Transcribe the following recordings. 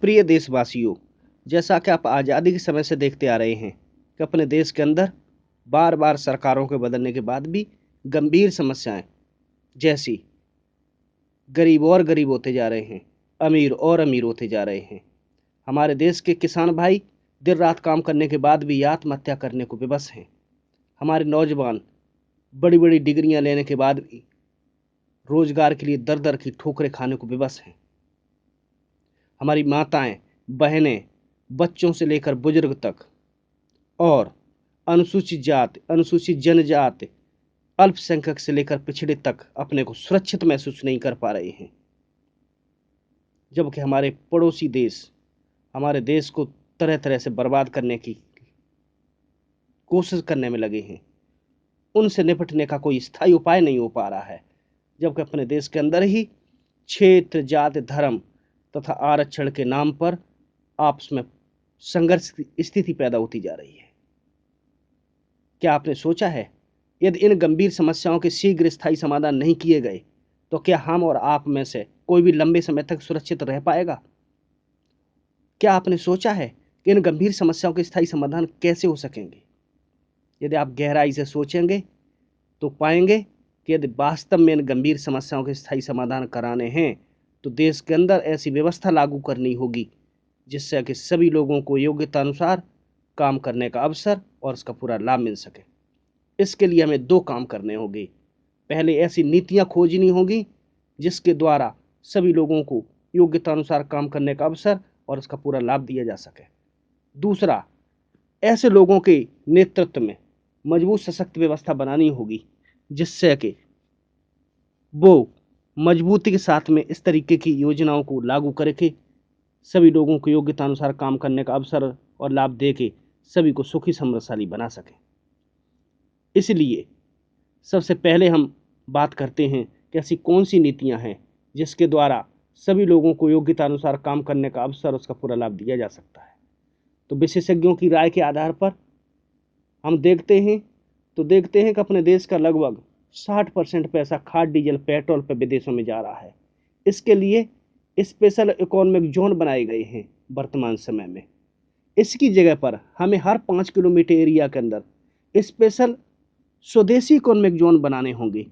प्रिय देशवासियों, जैसा कि आप आज़ादी के समय से देखते आ रहे हैं कि अपने देश के अंदर बार बार सरकारों के बदलने के बाद भी गंभीर समस्याएं जैसी गरीब और गरीब होते जा रहे हैं, अमीर और अमीर होते जा रहे हैं। हमारे देश के किसान भाई दिन रात काम करने के बाद भी आत्महत्या करने को विवश हैं। हमारे नौजवान बड़ी बड़ी डिग्रियां लेने के बाद भी रोजगार के लिए दर दर की ठोकरें खाने को विवश हैं। हमारी माताएं, बहनें, बच्चों से लेकर बुजुर्ग तक और अनुसूचित जाति, अनुसूचित जनजाति, अल्पसंख्यक से लेकर पिछड़े तक अपने को सुरक्षित महसूस नहीं कर पा रहे हैं। जबकि हमारे पड़ोसी देश हमारे देश को तरह तरह से बर्बाद करने की कोशिश करने में लगे हैं। उनसे निपटने का कोई स्थायी उपाय नहीं हो पा रहा है। जबकि अपने देश के अंदर ही क्षेत्र, जाति, धर्म तथा आरक्षण के नाम पर आपस में संघर्ष की स्थिति पैदा होती जा रही है। क्या आपने सोचा है, यदि इन गंभीर समस्याओं के शीघ्र स्थायी समाधान नहीं किए गए तो क्या हम और आप में से कोई भी लंबे समय तक सुरक्षित रह पाएगा? क्या आपने सोचा है कि इन गंभीर समस्याओं के स्थायी समाधान कैसे हो सकेंगे? यदि आप गहराई से सोचेंगे तो पाएंगे कि यदि वास्तव में इन गंभीर समस्याओं के स्थायी समाधान कराने हैं तो देश के अंदर ऐसी व्यवस्था लागू करनी होगी जिससे कि सभी लोगों को योग्यता अनुसार काम करने का अवसर और उसका पूरा लाभ मिल सके। इसके लिए हमें दो काम करने होंगे। पहले ऐसी नीतियां खोजनी होगी जिसके द्वारा सभी लोगों को योग्यता अनुसार काम करने का अवसर और उसका पूरा लाभ दिया जा सके। दूसरा, ऐसे लोगों के नेतृत्व में मजबूत सशक्त व्यवस्था बनानी होगी जिससे कि वो मजबूती के साथ में इस तरीके की योजनाओं को लागू करके सभी लोगों को योग्यता अनुसार काम करने का अवसर और लाभ दे के सभी को सुखी समृद्धशाली बना सके। इसलिए सबसे पहले हम बात करते हैं कि ऐसी कौन सी नीतियां हैं जिसके द्वारा सभी लोगों को योग्यता अनुसार काम करने का अवसर, उसका पूरा लाभ दिया जा सकता है। तो विशेषज्ञों की राय के आधार पर हम देखते हैं कि अपने देश का लगभग 60% पैसा खाद, डीजल, पेट्रोल पर विदेशों में जा रहा है। इसके लिए स्पेशल इकोनॉमिक जोन बनाए गए हैं वर्तमान समय में। इसकी जगह पर हमें हर 5 किलोमीटर एरिया के अंदर स्पेशल स्वदेशी इकोनॉमिक जोन बनाने होंगे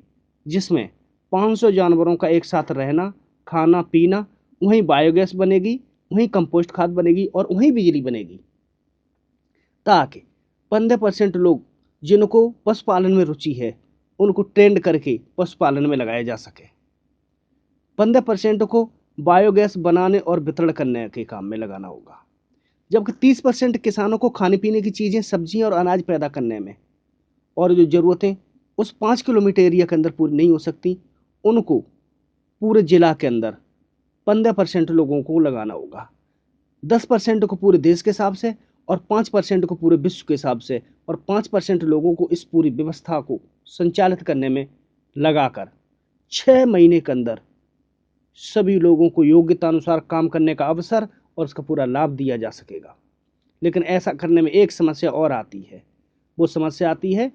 जिसमें 500 जानवरों का एक साथ रहना, खाना पीना, वहीं बायोगैस बनेगी, वहीं कंपोस्ट खाद बनेगी और वहीं बिजली बनेगी, ताकि 15% लोग जिनको पशुपालन में रुचि है उनको ट्रेंड करके पशुपालन में लगाया जा सके। 15% को बायोगैस बनाने और वितरण करने के काम में लगाना होगा। जबकि 30% किसानों को खाने पीने की चीज़ें, सब्जियां और अनाज पैदा करने में, और जो ज़रूरतें उस 5 किलोमीटर एरिया के अंदर पूरी नहीं हो सकती उनको पूरे जिला के अंदर 15% लोगों को लगाना होगा। 10% को पूरे देश के हिसाब से और 5% को पूरे विश्व के हिसाब से, और 5% लोगों को इस पूरी व्यवस्था को संचालित करने में लगाकर 6 महीने के अंदर सभी लोगों को योग्यता अनुसार काम करने का अवसर और उसका पूरा लाभ दिया जा सकेगा। लेकिन ऐसा करने में एक समस्या और आती है। वो समस्या आती है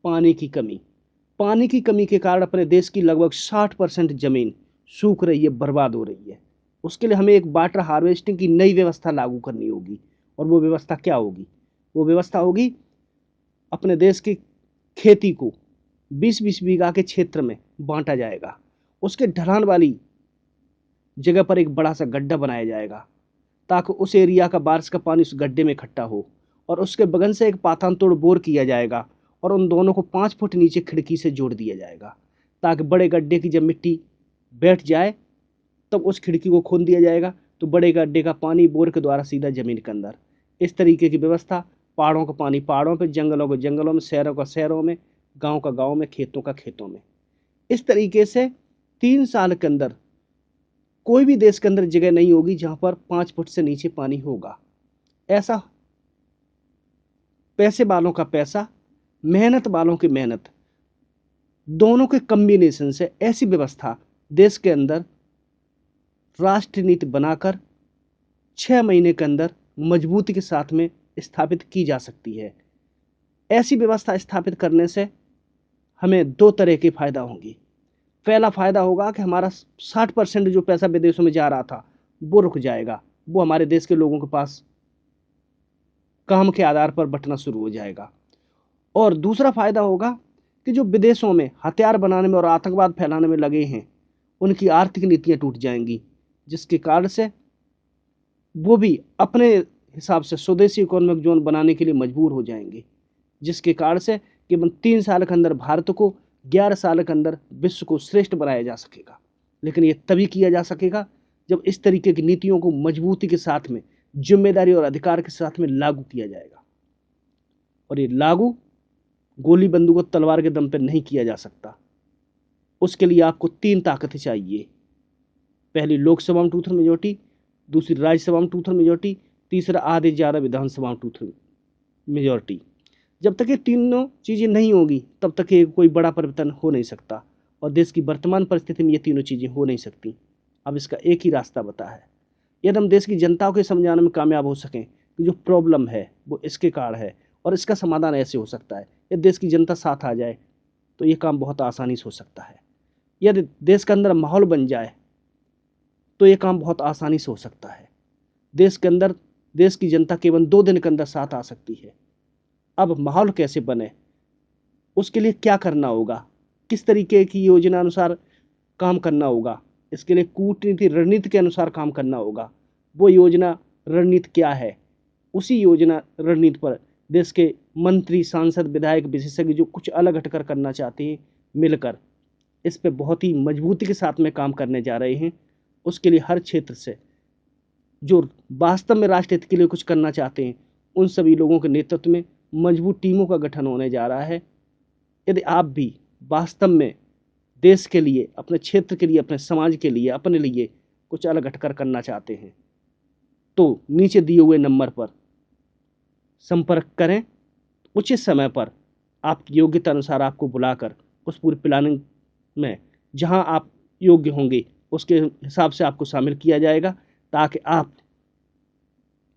पानी की कमी। पानी की कमी के कारण अपने देश की लगभग 60% जमीन सूख रही है, बर्बाद हो रही है। उसके लिए हमें एक वाटर हार्वेस्टिंग की नई व्यवस्था लागू करनी होगी। और वो व्यवस्था क्या होगी? वो व्यवस्था होगी अपने देश की खेती को 20-20 बीघा के क्षेत्र में बांटा जाएगा। उसके ढलान वाली जगह पर एक बड़ा सा गड्ढा बनाया जाएगा ताकि उस एरिया का बारिश का पानी उस गड्ढे में इकट्ठा हो, और उसके बगल से एक पातान-तोड़ बोर किया जाएगा और उन दोनों को 5 फुट नीचे खिड़की से जोड़ दिया जाएगा ताकि बड़े गड्ढे की जब मिट्टी बैठ जाए तब उस खिड़की को खोल दिया जाएगा तो बड़े गड्ढे का पानी बोर के द्वारा सीधा जमीन के अंदर। इस तरीके की व्यवस्था, पहाड़ों का पानी पहाड़ों पर, जंगलों को जंगलों में, शहरों का शहरों में, गाँव का गाँव में, खेतों का खेतों में। इस तरीके से 3 साल के अंदर कोई भी देश के अंदर जगह नहीं होगी जहां पर 5 फुट से नीचे पानी होगा। ऐसा पैसे वालों का पैसा, मेहनत वालों की मेहनत, दोनों के कॉम्बिनेशन से ऐसी व्यवस्था देश के अंदर राष्ट्रीय नीति बनाकर 6 महीने के अंदर मजबूती के साथ में स्थापित की जा सकती है। ऐसी व्यवस्था स्थापित करने से हमें 2 तरह के फायदा होंगे। पहला फायदा होगा कि हमारा 60% जो पैसा विदेशों में जा रहा था वो रुक जाएगा, वो हमारे देश के लोगों के पास काम के आधार पर बंटना शुरू हो जाएगा। और दूसरा फायदा होगा कि जो विदेशों में हथियार बनाने में और आतंकवाद फैलाने में लगे हैं, उनकी आर्थिक नीतियां टूट जाएंगी, जिसके कारण से वो भी अपने हिसाब से स्वदेशी इकोनॉमिक जोन बनाने के लिए मजबूर हो जाएंगे, जिसके कारण से केवल 3 साल के अंदर भारत को 11 साल के अंदर विश्व को श्रेष्ठ बनाया जा सकेगा। लेकिन ये तभी किया जा सकेगा जब इस तरीके की नीतियों को मजबूती के साथ में, जिम्मेदारी और अधिकार के साथ में लागू किया जाएगा। और ये लागू गोली बंदूक और तलवार के दम पर नहीं किया जा सकता। उसके लिए आपको 3 ताकतें चाहिए। पहली लोकसभा में 2/3 मेजोरिटी, दूसरी राज्यसभा में 2/3 मेजोरिटी, तीसरा आधे से ज़्यादा विधानसभा में 2/3 मेजोरिटी। जब तक ये तीनों चीज़ें नहीं होगी तब तक ये कोई बड़ा परिवर्तन हो नहीं सकता, और देश की वर्तमान परिस्थिति में ये तीनों चीज़ें हो नहीं सकती। अब इसका एक ही रास्ता बता है, यदि हम देश की जनता को समझाने में कामयाब हो सकें कि जो प्रॉब्लम है वो इसके कारण है और इसका समाधान ऐसे हो सकता है, यदि देश की जनता साथ आ जाए तो ये काम बहुत आसानी से हो सकता है। यदि देश के अंदर माहौल बन जाए तो ये काम बहुत आसानी से हो सकता है। देश के अंदर देश की जनता केवल 2 दिन के अंदर साथ आ सकती है। अब माहौल कैसे बने, उसके लिए क्या करना होगा, किस तरीके की योजना अनुसार काम करना होगा, इसके लिए कूटनीति रणनीति के अनुसार काम करना होगा। वो योजना रणनीति क्या है, उसी योजना रणनीति पर देश के मंत्री, सांसद, विधायक, विशेषज्ञ जो कुछ अलग हटकर करना चाहते हैं, मिलकर इस पे बहुत ही मजबूती के साथ में काम करने जा रहे हैं। उसके लिए हर क्षेत्र से जो वास्तव में राष्ट्र हित के लिए कुछ करना चाहते हैं, उन सभी लोगों के नेतृत्व में मजबूत टीमों का गठन होने जा रहा है। यदि आप भी वास्तव में देश के लिए, अपने क्षेत्र के लिए, अपने समाज के लिए, अपने लिए कुछ अलग हटकर करना चाहते हैं, तो नीचे दिए हुए नंबर पर संपर्क करें। उचित समय पर आपकी योग्यता अनुसार आपको बुलाकर उस पूरी प्लानिंग में जहां आप योग्य होंगे उसके हिसाब से आपको शामिल किया जाएगा, ताकि आप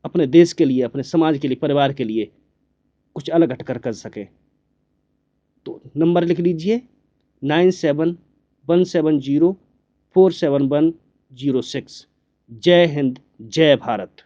अपने देश के लिए, अपने समाज के लिए, परिवार के लिए कुछ अलग हटकर कर सकें। तो नंबर लिख लीजिए 9717047106। जय हिंद, जय भारत।